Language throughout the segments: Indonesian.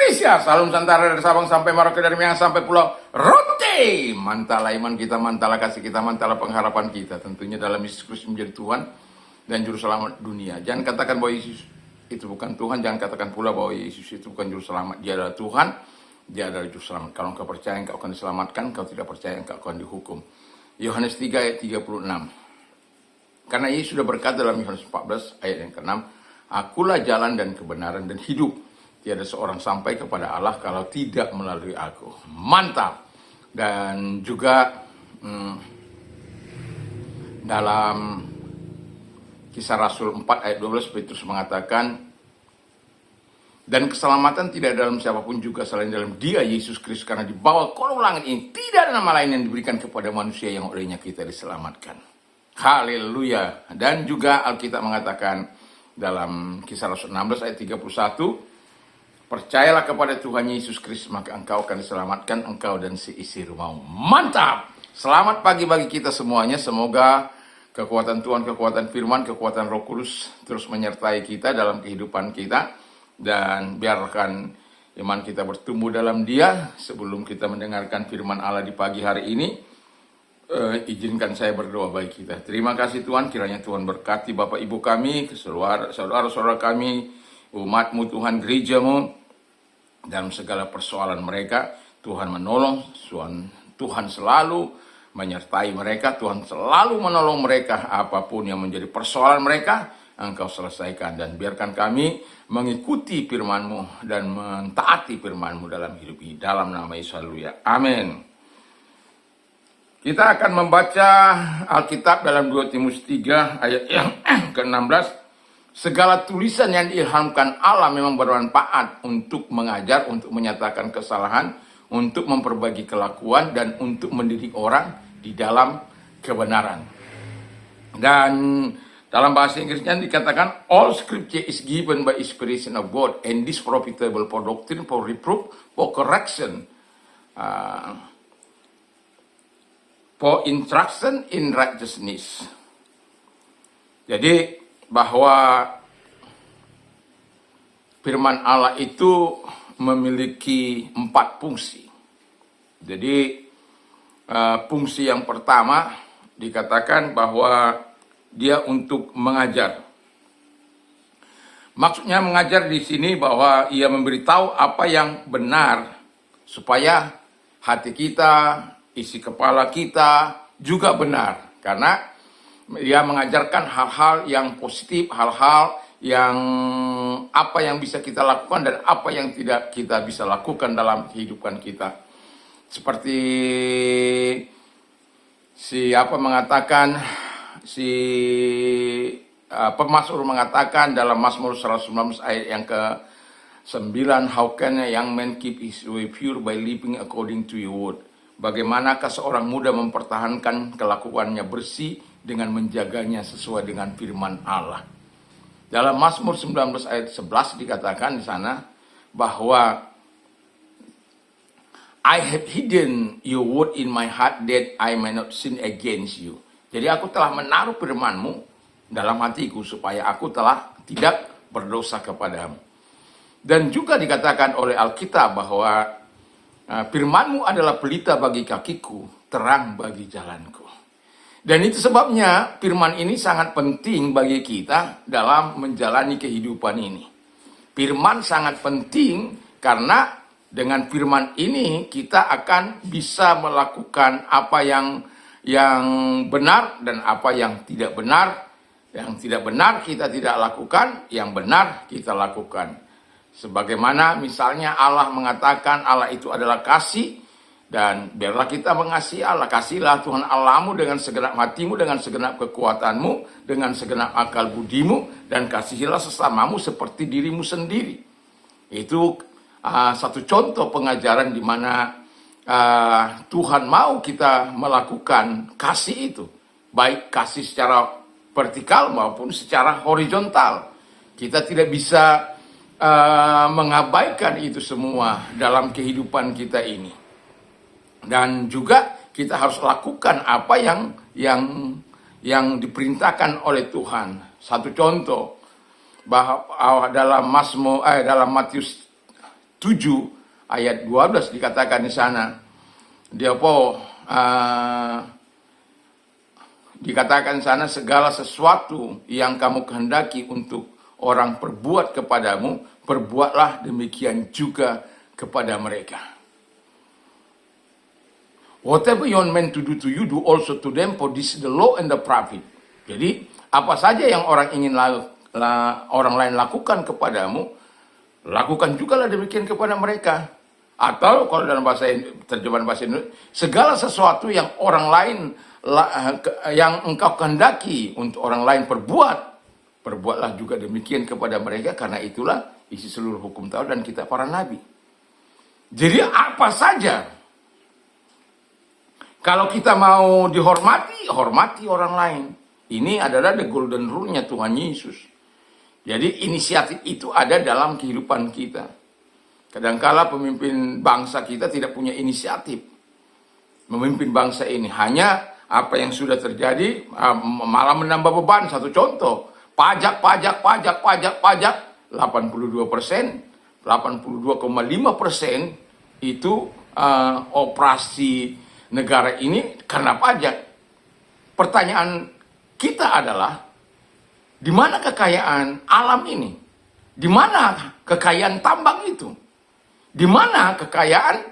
Indonesia, Salam Nusantara dari Sabang sampai Merauke, dari Minang sampai Pulau Rote. Mantala iman kita, mantala kasih kita, mantala pengharapan kita. Tentunya dalam Yesus Kristus menjadi Tuhan dan Juru Selamat dunia. Jangan katakan bahwa Yesus itu bukan Tuhan, jangan katakan pula bahwa Yesus itu bukan Juru Selamat. Dia adalah Tuhan, Dia adalah Juru Selamat. Kalau engkau percaya, engkau akan diselamatkan. Kalau tidak percaya, engkau akan dihukum. Yohanes 3 ayat 36. Karena Yesus sudah berkata dalam Yohanes 14 ayat yang ke-6, Akulah jalan dan kebenaran dan hidup. Tiada seorang sampai kepada Allah kalau tidak melalui aku. Mantap. Dan juga dalam Kisah Rasul 4 ayat 12 Petrus mengatakan, dan keselamatan tidak dalam siapapun juga selain dalam Dia Yesus Kristus, karena di bawah kolong langit ini tidak ada nama lain yang diberikan kepada manusia yang olehnya kita diselamatkan. Haleluya. Dan juga Alkitab mengatakan dalam Kisah Rasul 16 ayat 31, percayalah kepada Tuhan Yesus Kristus, maka engkau akan diselamatkan, engkau dan seisi rumahmu. Mantap! Selamat pagi bagi kita semuanya. Semoga kekuatan Tuhan, kekuatan firman, kekuatan Roh Kudus terus menyertai kita dalam kehidupan kita. Dan biarkan iman kita bertumbuh dalam Dia. Sebelum kita mendengarkan firman Allah di pagi hari ini, izinkan saya berdoa bagi kita. Terima kasih Tuhan, kiranya Tuhan berkati Bapak Ibu kami, saudara-saudara kami, umat-Mu Tuhan, gereja-Mu, dalam segala persoalan mereka. Tuhan menolong, Tuhan selalu menyertai mereka, Tuhan selalu menolong mereka. Apapun yang menjadi persoalan mereka, Engkau selesaikan. Dan biarkan kami mengikuti firman-Mu dan mentaati firman-Mu dalam hidup ini. Dalam nama Yesus, haleluya. Amin. Kita akan membaca Alkitab dalam 2 Timotius 3 ayat yang ke-16. Segala tulisan yang diilhamkan Allah memang bermanfaat untuk mengajar, untuk menyatakan kesalahan, untuk memperbaiki kelakuan, dan untuk mendidik orang di dalam kebenaran. Dan dalam bahasa Inggrisnya dikatakan, all scripture is given by inspiration of God, and is profitable for doctrine, for reproof, for correction, for instruction in righteousness. Jadi bahwa firman Allah itu memiliki 4 fungsi. Jadi fungsi yang pertama dikatakan bahwa dia untuk mengajar. Maksudnya mengajar di sini bahwa ia memberitahu apa yang benar supaya hati kita, isi kepala kita juga benar. Karena dia mengajarkan hal-hal yang positif, hal-hal yang apa yang bisa kita lakukan dan apa yang tidak kita bisa lakukan dalam kehidupan kita. Seperti Pemasmur mengatakan dalam Mazmur 119 ayat yang ke-9, how can a young man keep his way pure by living according to your word? Bagaimanakah seorang muda mempertahankan kelakuannya bersih dengan menjaganya sesuai dengan firman Allah. Dalam Mazmur 19 ayat 11 dikatakan di sana bahwa I have hidden your word in my heart that I may not sin against you. Jadi aku telah menaruh firman-Mu dalam hatiku supaya aku telah tidak berdosa kepadamu. Dan juga dikatakan oleh Alkitab bahwa firman-Mu adalah pelita bagi kakiku, terang bagi jalanku. Dan itu sebabnya firman ini sangat penting bagi kita dalam menjalani kehidupan ini. Firman sangat penting karena dengan firman ini kita akan bisa melakukan apa yang benar dan apa yang tidak benar. Yang tidak benar kita tidak lakukan, yang benar kita lakukan. Sebagaimana misalnya Allah mengatakan Allah itu adalah kasih. Dan biarlah kita mengasihi Allah. Kasihilah Tuhan Allahmu dengan segenap hatimu, dengan segenap kekuatanmu, dengan segenap akal budimu, dan kasihilah sesamamu seperti dirimu sendiri. Itu satu contoh pengajaran di mana Tuhan mau kita melakukan kasih itu. Baik kasih secara vertikal maupun secara horizontal. Kita tidak bisa mengabaikan itu semua dalam kehidupan kita ini. Dan juga kita harus lakukan apa yang diperintahkan oleh Tuhan. Satu contoh bahwa dalam Matius 7 ayat 12 dikatakan di sana. Dikatakan di sana, segala sesuatu yang kamu kehendaki untuk orang perbuat kepadamu, perbuatlah demikian juga kepada mereka. Whatever you are meant to do to you, do also to them, for this is the law and the prophet. Jadi, apa saja yang orang ingin orang lain lakukan kepadamu, lakukan jugalah demikian kepada mereka. Atau kalau dalam terjemahan bahasa Indonesia, segala sesuatu yang orang lain yang engkau kehendaki untuk orang lain perbuatlah juga demikian kepada mereka, karena itulah isi seluruh hukum Taurat dan kitab para nabi. Jadi apa saja, kalau kita mau dihormati, hormati orang lain. Ini adalah the golden rule-nya Tuhan Yesus. Jadi inisiatif itu ada dalam kehidupan kita. Kadangkala pemimpin bangsa kita tidak punya inisiatif memimpin bangsa ini. Hanya apa yang sudah terjadi malah menambah beban. Satu contoh, pajak 82%, 82,5% itu operasi negara ini karena pajak. Pertanyaan kita adalah, di mana kekayaan alam ini? Di mana kekayaan tambang itu? Di mana kekayaan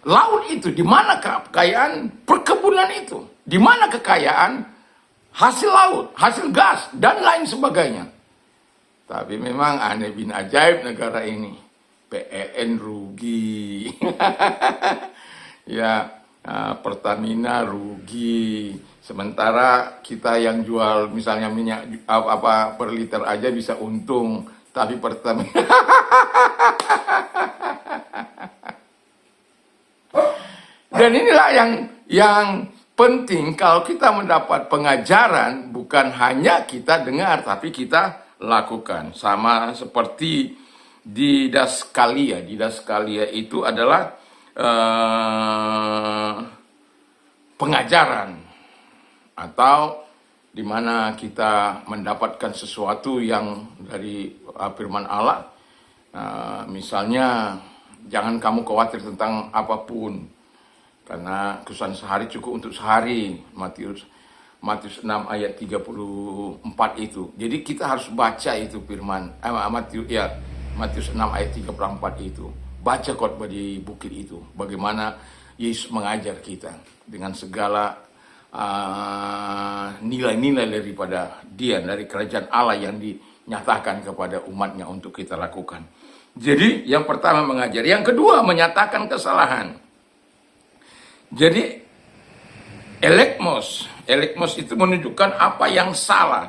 laut itu? Di mana kekayaan perkebunan itu? Di mana kekayaan hasil laut, hasil gas, dan lain sebagainya? Tapi memang aneh bin ajaib negara ini. PLN rugi. Ya, Pertamina rugi. Sementara kita yang jual misalnya minyak per liter aja bisa untung, tapi Pertamina dan inilah yang penting kalau kita mendapat pengajaran, bukan hanya kita dengar tapi kita lakukan. Sama seperti di Daskalia. Di Daskalia itu adalah pengajaran, atau di mana kita mendapatkan sesuatu yang dari firman Allah. Misalnya, jangan kamu khawatir tentang apapun, karena kesusahan sehari cukup untuk sehari. Matius 6 ayat 34 itu. Jadi kita harus baca itu firman Matius 6 ayat 34 itu. Baca khotbah di bukit itu. Bagaimana Yesus mengajar kita dengan segala nilai-nilai daripada Dia, dari kerajaan Allah yang dinyatakan kepada umatnya untuk kita lakukan. Jadi yang pertama mengajar, yang kedua menyatakan kesalahan. Jadi elekmos itu menunjukkan apa yang salah,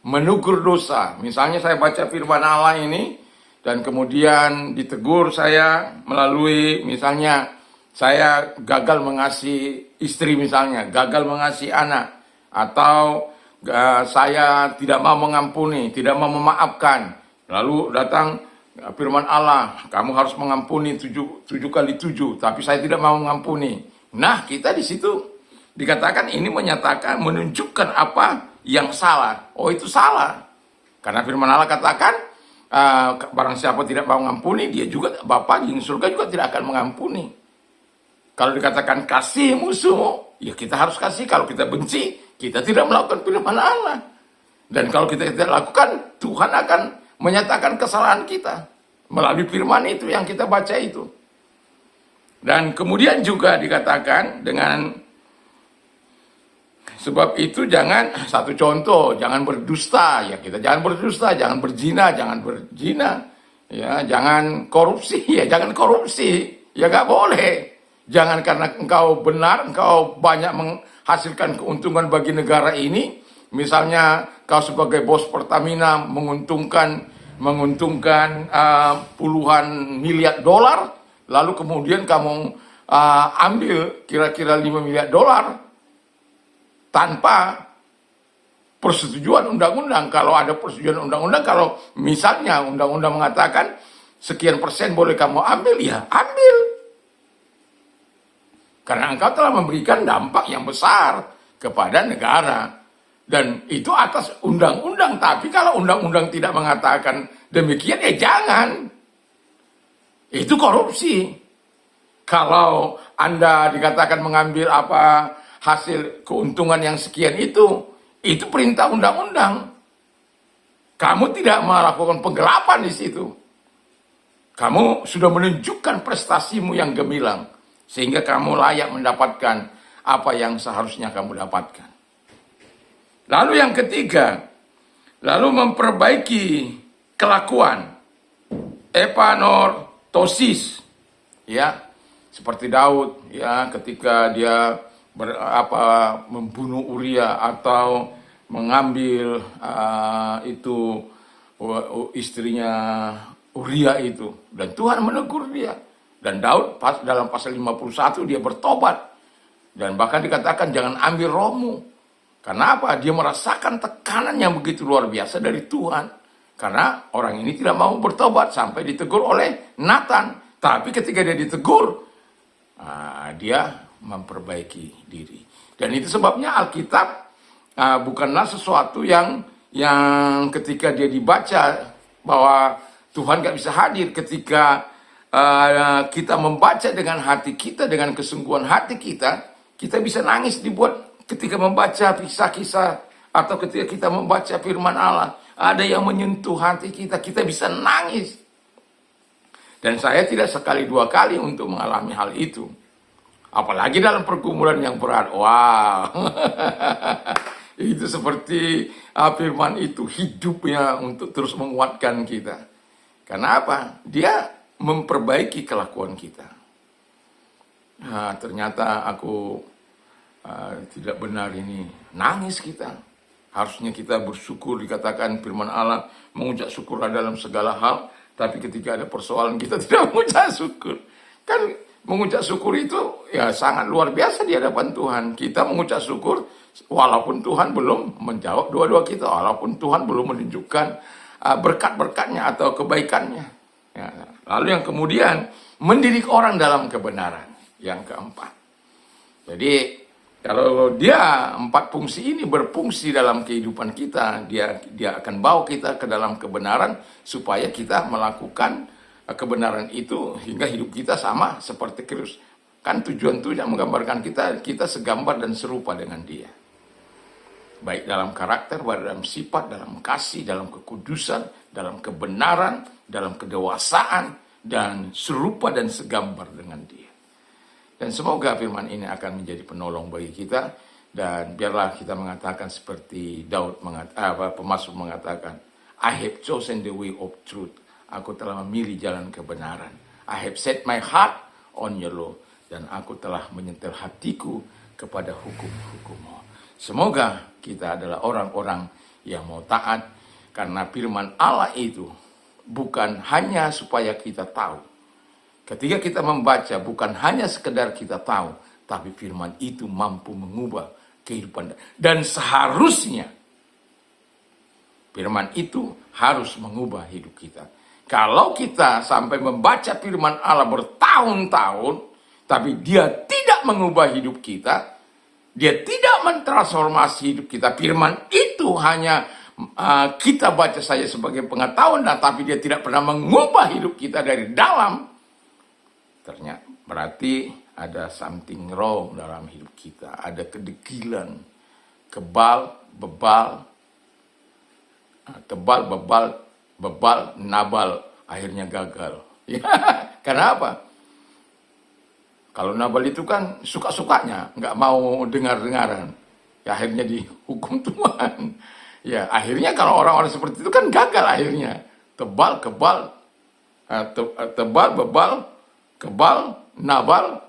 menegur dosa. Misalnya saya baca firman Allah ini dan kemudian ditegur saya melalui, misalnya saya gagal mengasihi istri, misalnya gagal mengasihi anak, atau saya tidak mau mengampuni, tidak mau memaafkan. Lalu datang firman Allah, kamu harus mengampuni 7 kali 7, tapi saya tidak mau mengampuni. Nah, kita di situ dikatakan ini menyatakan, menunjukkan apa yang salah. Oh, itu salah. Karena firman Allah katakan, barang siapa tidak mau mengampuni, dia juga, Bapa di surga juga tidak akan mengampuni. Kalau dikatakan kasih musuh, ya kita harus kasih. Kalau kita benci, kita tidak melakukan firman Allah. Dan kalau kita tidak lakukan, Tuhan akan menyatakan kesalahan kita melalui firman itu yang kita baca itu. Dan kemudian juga dikatakan dengan, sebab itu jangan, satu contoh, jangan berdusta. Ya kita jangan berdusta, jangan berzina, ya jangan korupsi, ya jangan korupsi, ya gak boleh. Jangan karena engkau benar, engkau banyak menghasilkan keuntungan bagi negara ini. Misalnya kau sebagai bos Pertamina menguntungkan puluhan miliar dolar, lalu kemudian kamu ambil kira-kira 5 miliar dolar tanpa persetujuan undang-undang. Kalau ada persetujuan undang-undang, kalau misalnya undang-undang mengatakan sekian persen boleh kamu ambil, ya ambil. Karena engkau telah memberikan dampak yang besar kepada negara. Dan itu atas undang-undang. Tapi kalau undang-undang tidak mengatakan demikian, ya jangan. Itu korupsi. Kalau Anda dikatakan mengambil hasil keuntungan yang sekian itu perintah undang-undang. Kamu tidak melakukan penggelapan di situ. Kamu sudah menunjukkan prestasimu yang gemilang, sehingga kamu layak mendapatkan apa yang seharusnya kamu dapatkan. Lalu yang ketiga, lalu memperbaiki kelakuan. Epanortosis, ya, seperti Daud, ya, ketika dia membunuh Uria atau mengambil istrinya Uria itu, dan Tuhan menegur dia. Dan Daud dalam pasal 51 dia bertobat, dan bahkan dikatakan jangan ambil rohmu. Karena apa? Dia merasakan tekanan yang begitu luar biasa dari Tuhan. Karena orang ini tidak mau bertobat sampai ditegur oleh Nathan. Tapi ketika dia ditegur, dia memperbaiki diri. Dan itu sebabnya Alkitab bukanlah sesuatu yang ketika dia dibaca bahwa Tuhan gak bisa hadir. Ketika kita membaca dengan hati kita, dengan kesungguhan hati kita bisa nangis dibuat ketika membaca kisah-kisah atau ketika kita membaca firman Allah. Ada yang menyentuh hati kita bisa nangis. Dan saya tidak sekali dua kali untuk mengalami hal itu. Apalagi dalam pergumulan yang berat. Wow. Itu seperti firman itu hidupnya untuk terus menguatkan kita. Karena apa? Dia memperbaiki kelakuan kita. Nah, ternyata aku tidak benar ini. Nangis kita. Harusnya kita bersyukur, dikatakan firman Allah, mengucap syukurlah dalam segala hal. Tapi ketika ada persoalan kita tidak mengucap syukur. Kan mengucap syukur itu ya sangat luar biasa di hadapan Tuhan. Kita mengucap syukur walaupun Tuhan belum menjawab doa-doa kita. Walaupun Tuhan belum menunjukkan berkat-berkatnya atau kebaikannya. Ya. Lalu yang kemudian, mendidik orang dalam kebenaran. Yang keempat. Jadi kalau dia 4 fungsi ini berfungsi dalam kehidupan kita, dia akan bawa kita ke dalam kebenaran supaya kita melakukan kebenaran itu hingga hidup kita sama seperti Kristus. Kan tujuan yang menggambarkan kita segambar dan serupa dengan dia. Baik dalam karakter, baik dalam sifat, dalam kasih, dalam kekudusan, dalam kebenaran, dalam kedewasaan, dan serupa dan segambar dengan dia. Dan semoga firman ini akan menjadi penolong bagi kita. Dan biarlah kita mengatakan seperti Daud pemazmur mengatakan, I have chosen the way of truth. Aku telah memilih jalan kebenaran. I have set my heart on your law. Dan aku telah menyetel hatiku kepada hukum-hukum-mu. Semoga kita adalah orang-orang yang mau taat. Karena firman Allah itu bukan hanya supaya kita tahu. Ketika kita membaca, bukan hanya sekedar kita tahu, tapi firman itu mampu mengubah kehidupan. Dan seharusnya firman itu harus mengubah hidup kita. Kalau kita sampai membaca firman Allah bertahun-tahun, tapi dia tidak mengubah hidup kita, dia tidak mentransformasi hidup kita. Firman itu hanya kita baca saja sebagai pengetahuan, tapi dia tidak pernah mengubah hidup kita dari dalam. Ternyata berarti ada something wrong dalam hidup kita. Ada kedegilan, bebal, nabal, akhirnya gagal. Ya, kenapa? Kalau nabal itu kan suka-sukanya, nggak mau dengar-dengaran. Ya, akhirnya dihukum Tuhan. Ya, akhirnya kalau orang-orang seperti itu kan gagal akhirnya. Tebal, bebal, kebal, nabal,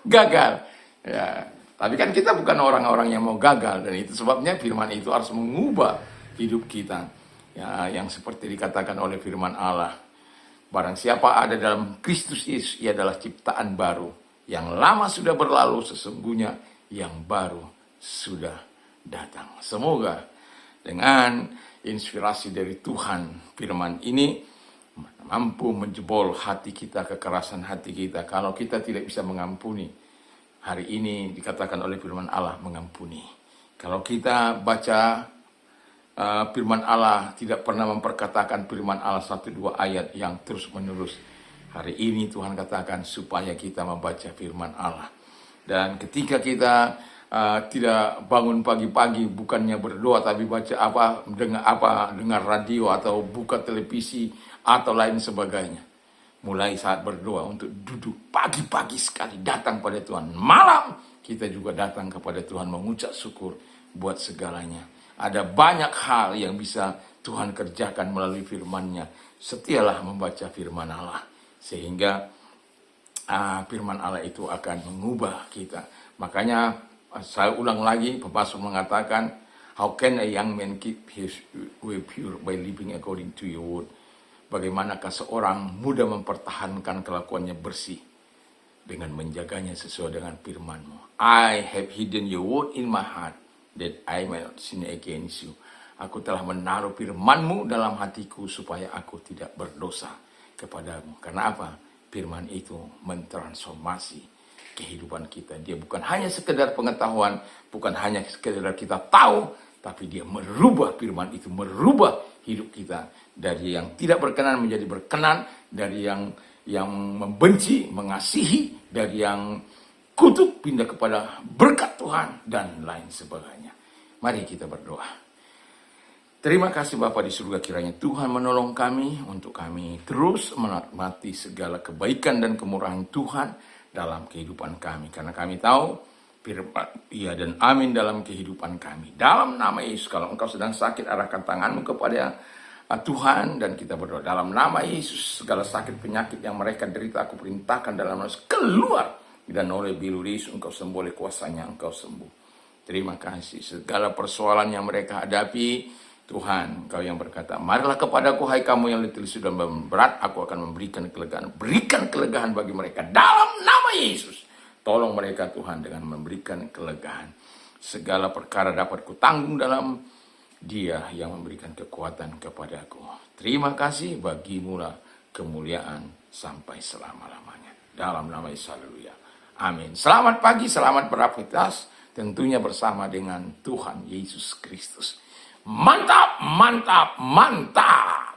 gagal. Ya, tapi kan kita bukan orang-orang yang mau gagal, dan itu sebabnya firman itu harus mengubah hidup kita. Ya, yang seperti dikatakan oleh firman Allah, barang siapa ada dalam Kristus Yesus, ia adalah ciptaan baru. Yang lama sudah berlalu, sesungguhnya yang baru sudah datang. Semoga dengan inspirasi dari Tuhan, firman ini mampu menjebol hati kita, kekerasan hati kita. Kalau kita tidak bisa mengampuni, hari ini dikatakan oleh firman Allah mengampuni. Kalau kita baca firman Allah tidak pernah memperkatakan firman Allah 1-2 ayat yang terus menerus. Hari ini Tuhan katakan supaya kita membaca firman Allah. Dan ketika kita tidak bangun pagi-pagi bukannya berdoa tapi baca dengar radio atau buka televisi atau lain sebagainya. Mulai saat berdoa untuk duduk pagi-pagi sekali datang pada Tuhan. Malam kita juga datang kepada Tuhan mengucap syukur buat segalanya. Ada banyak hal yang bisa Tuhan kerjakan melalui firman-Nya. Setialah membaca firman Allah. Sehingga firman Allah itu akan mengubah kita. Makanya saya ulang lagi, pemazmur mengatakan, how can a young man keep his way pure by living according to your word? Bagaimanakah seorang muda mempertahankan kelakuannya bersih dengan menjaganya sesuai dengan firman-Mu. I have hidden your word in my heart that I may not sin against you. Aku telah menaruh firman-Mu dalam hatiku supaya aku tidak berdosa kepadamu. Karena apa? Firman itu mentransformasi kehidupan kita. Dia bukan hanya sekedar pengetahuan, bukan hanya sekedar kita tahu, tapi dia merubah, firman itu merubah hidup kita dari yang tidak berkenan menjadi berkenan, dari yang membenci mengasihi, dari yang kutuk pindah kepada berkat Tuhan dan lain sebagainya. Mari kita berdoa. Terima kasih Bapa di surga, kiranya Tuhan menolong kami untuk kami terus menikmati segala kebaikan dan kemurahan Tuhan dalam kehidupan kami. Karena kami tahu firman iya dan amin dalam kehidupan kami. Dalam nama Yesus, kalau engkau sedang sakit, arahkan tanganmu kepada Tuhan dan kita berdoa. Dalam nama Yesus, segala sakit penyakit yang mereka derita, aku perintahkan dalam nama Yesus, keluar. Dan oleh bilu Yesus, engkau sembuh, oleh kuasanya engkau sembuh. Terima kasih. Segala persoalan yang mereka hadapi, Tuhan, Engkau yang berkata, marilah kepadaku hai kamu yang letih lesu dan berat, aku akan memberikan kelegaan. Berikan kelegaan bagi mereka dalam nama Yesus. Tolong mereka Tuhan dengan memberikan kelegaan. Segala perkara dapat kutanggung dalam Dia yang memberikan kekuatan kepadaku. Terima kasih, bagimulah kemuliaan sampai selama-lamanya. Dalam nama Yesus, haleluya. Amin. Selamat pagi, selamat beraktivitas, tentunya bersama dengan Tuhan Yesus Kristus. Mantap, mantap, mantap.